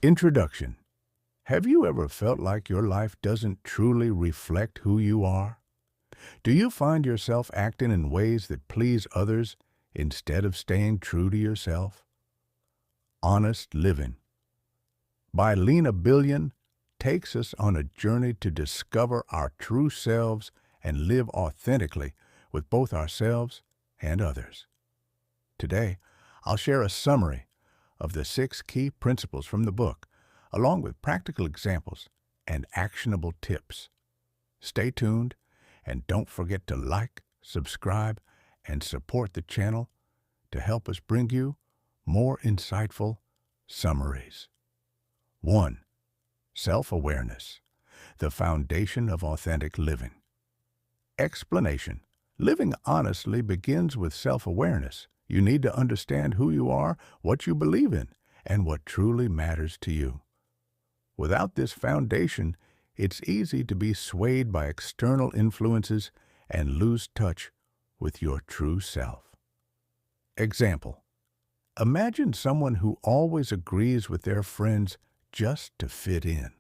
Introduction. Have you ever felt like your life doesn't truly reflect who you are? Do you find yourself acting in ways that please others instead of staying true to yourself? Honest Living by Lena Billion takes us on a journey to discover our true selves and live authentically with both ourselves and others. Today, I'll share a summary of the 6 key principles from the book, along with practical examples and actionable tips. Stay tuned and don't forget to like, subscribe, and support the channel to help us bring you more insightful summaries. 1. Self-awareness, the foundation of authentic living. Explanation. Living honestly begins with self-awareness. You need to understand who you are, what you believe in, and what truly matters to you. Without this foundation, it's easy to be swayed by external influences and lose touch with your true self. Example. Imagine someone who always agrees with their friends just to fit in.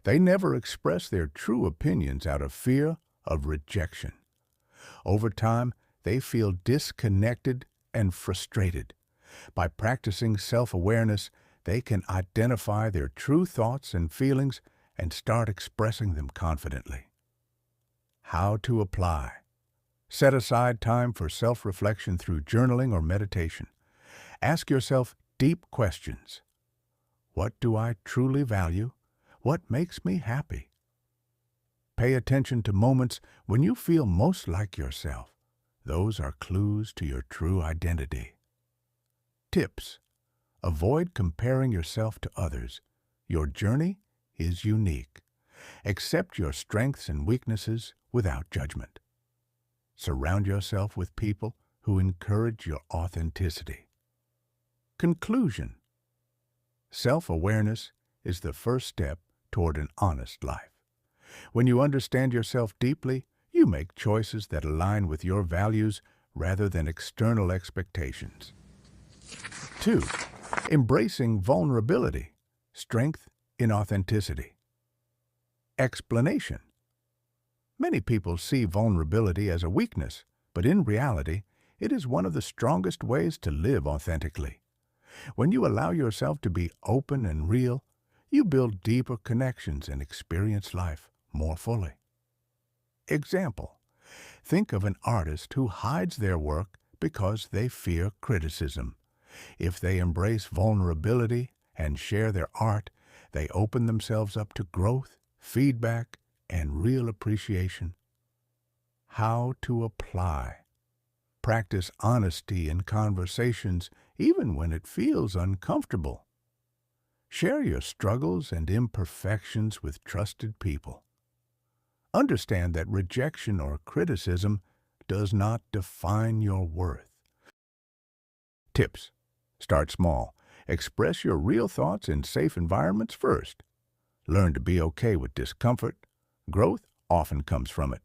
They never express their true opinions out of fear of rejection. Over time, they feel disconnected and frustrated. By practicing self-awareness, they can identify their true thoughts and feelings and start expressing them confidently. How to apply. Set aside time for self-reflection through journaling or meditation. Ask yourself deep questions. What do I truly value? What makes me happy? Pay attention to moments when you feel most like yourself. Those are clues to your true identity. Tips. Avoid comparing yourself to others. Your journey is unique. Accept your strengths and weaknesses without judgment. Surround yourself with people who encourage your authenticity. Conclusion. Self-awareness is the first step toward an honest life. When you understand yourself deeply, you make choices that align with your values rather than external expectations. 2. Embracing vulnerability, strength in authenticity. Explanation. Many people see vulnerability as a weakness, but in reality, it is one of the strongest ways to live authentically. When you allow yourself to be open and real, you build deeper connections and experience life more fully. Example. Think of an artist who hides their work because they fear criticism. If they embrace vulnerability and share their art, they open themselves up to growth, feedback, and real appreciation. How to apply. Practice honesty in conversations even when it feels uncomfortable. Share your struggles and imperfections with trusted people. Understand that rejection or criticism does not define your worth. Tips. Start small. Express your real thoughts in safe environments first. Learn to be okay with discomfort. Growth often comes from it.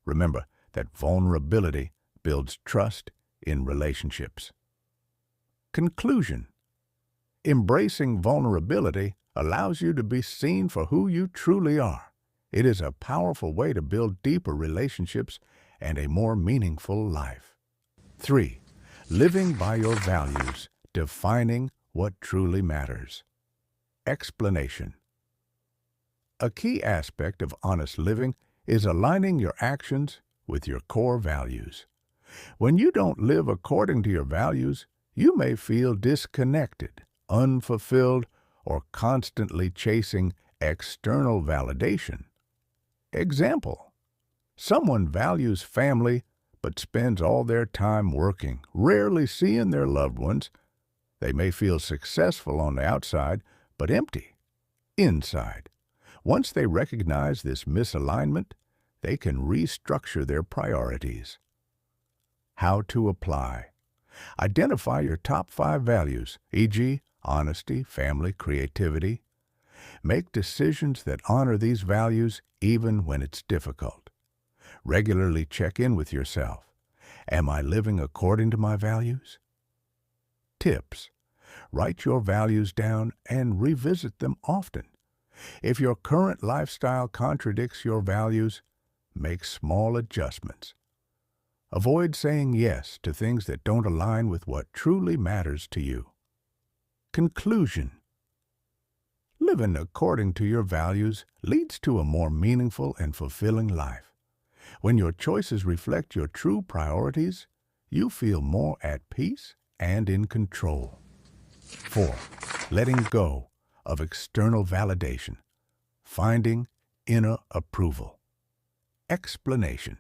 Remember that vulnerability builds trust in relationships. Conclusion. Embracing vulnerability allows you to be seen for who you truly are. It is a powerful way to build deeper relationships and a more meaningful life. 3. Living by your values, defining what truly matters. Explanation. A key aspect of honest living is aligning your actions with your core values. When you don't live according to your values, you may feel disconnected, unfulfilled, or constantly chasing external validation. Example. Someone values family but spends all their time working, rarely seeing their loved ones. They may feel successful on the outside, but empty inside. Once they recognize this misalignment, they can restructure their priorities. How to apply. Identify your top 5 values, e.g., honesty, family, creativity. Make decisions that honor these values even when it's difficult. Regularly check in with yourself. Am I living according to my values? Tips. Write your values down and revisit them often. If your current lifestyle contradicts your values, make small adjustments. Avoid saying yes to things that don't align with what truly matters to you. Conclusion. Living according to your values leads to a more meaningful and fulfilling life. When your choices reflect your true priorities, you feel more at peace and in control. 4. Letting go of external validation. Finding inner approval. Explanation.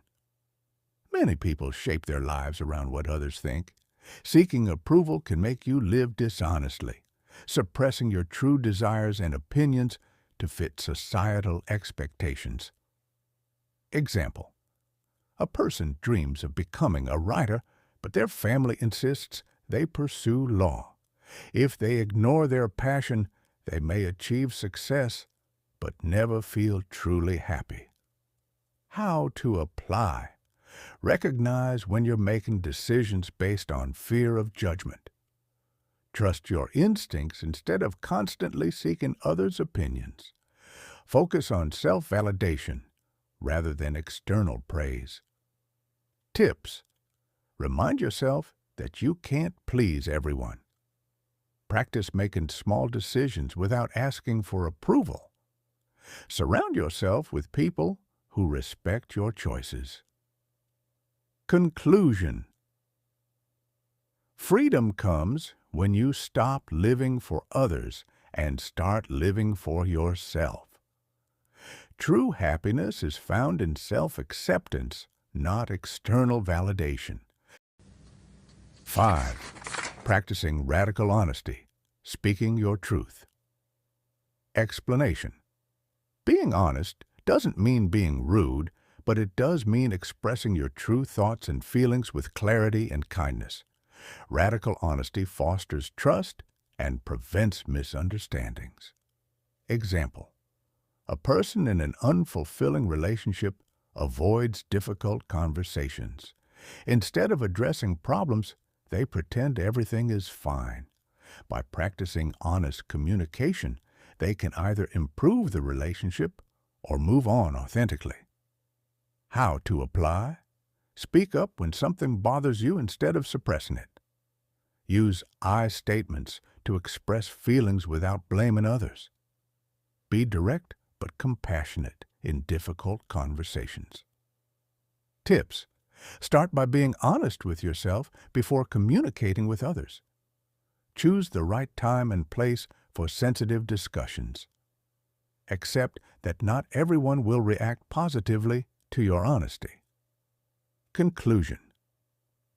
Many people shape their lives around what others think. Seeking approval can make you live dishonestly, suppressing your true desires and opinions to fit societal expectations. Example. A person dreams of becoming a writer, but their family insists they pursue law. If they ignore their passion, they may achieve success, but never feel truly happy. How to apply. Recognize when you're making decisions based on fear of judgment. Trust your instincts instead of constantly seeking others' opinions. Focus on self-validation rather than external praise. Tips. Remind yourself that you can't please everyone. Practice making small decisions without asking for approval. Surround yourself with people who respect your choices. Conclusion. Freedom comes when you stop living for others and start living for yourself. True happiness is found in self-acceptance, not external validation. 5. Practicing radical honesty, speaking your truth. Explanation. Being honest doesn't mean being rude, but it does mean expressing your true thoughts and feelings with clarity and kindness. Radical honesty fosters trust and prevents misunderstandings. Example. A person in an unfulfilling relationship avoids difficult conversations. Instead of addressing problems, they pretend everything is fine. By practicing honest communication, they can either improve the relationship or move on authentically. How to apply? Speak up when something bothers you instead of suppressing it. Use I statements to express feelings without blaming others. Be direct but compassionate in difficult conversations. Tips. Start by being honest with yourself before communicating with others. Choose the right time and place for sensitive discussions. Accept that not everyone will react positively to your honesty. Conclusion.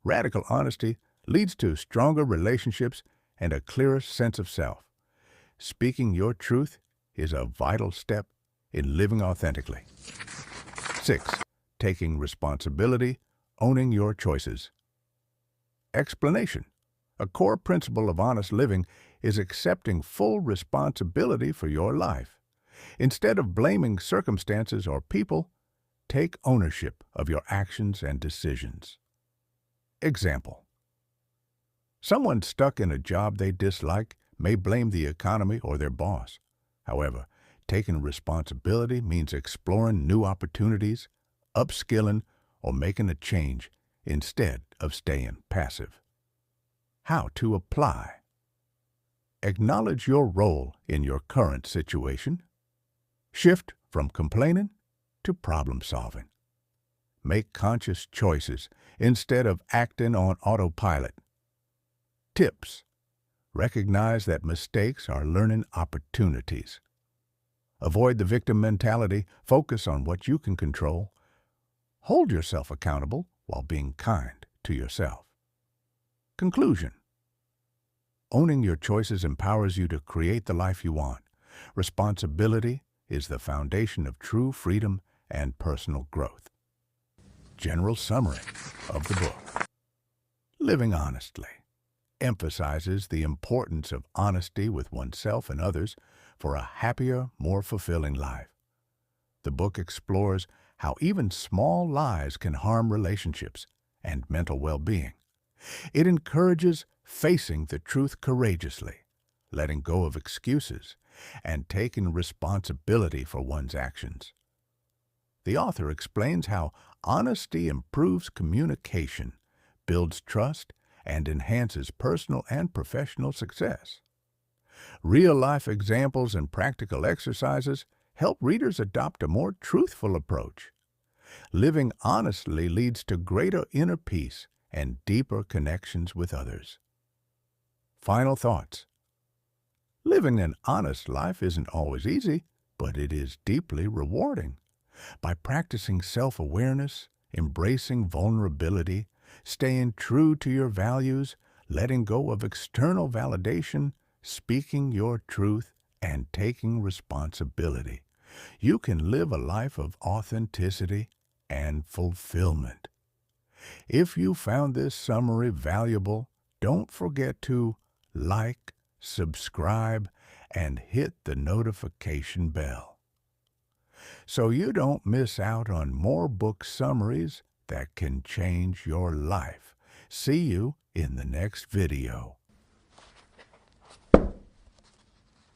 Radical honesty leads to stronger relationships and a clearer sense of self. Speaking your truth is a vital step in living authentically. 6. Taking responsibility, owning your choices. Explanation. A core principle of honest living is accepting full responsibility for your life. Instead of blaming circumstances or people, take ownership of your actions and decisions. Example. Someone stuck in a job they dislike may blame the economy or their boss. However, taking responsibility means exploring new opportunities, upskilling, or making a change instead of staying passive. How to apply. Acknowledge your role in your current situation. Shift from complaining to problem solving. Make conscious choices instead of acting on autopilot. Tips. Recognize that mistakes are learning opportunities. Avoid the victim mentality. Focus on what you can control. Hold yourself accountable while being kind to yourself. Conclusion. Owning your choices empowers you to create the life you want. Responsibility is the foundation of true freedom and personal growth. General summary of the book. Living Honestly emphasizes the importance of honesty with oneself and others for a happier, more fulfilling life. The book explores how even small lies can harm relationships and mental well-being. It encourages facing the truth courageously, letting go of excuses, and taking responsibility for one's actions. The author explains how honesty improves communication, builds trust, and enhances personal and professional success. Real-life examples and practical exercises help readers adopt a more truthful approach. Living honestly leads to greater inner peace and deeper connections with others. Final thoughts. Living an honest life isn't always easy, but it is deeply rewarding. By practicing self-awareness, embracing vulnerability, staying true to your values, letting go of external validation, speaking your truth, and taking responsibility, you can live a life of authenticity and fulfillment. If you found this summary valuable, don't forget to like, subscribe, and hit the notification bell so you don't miss out on more book summaries that can change your life. See you in the next video.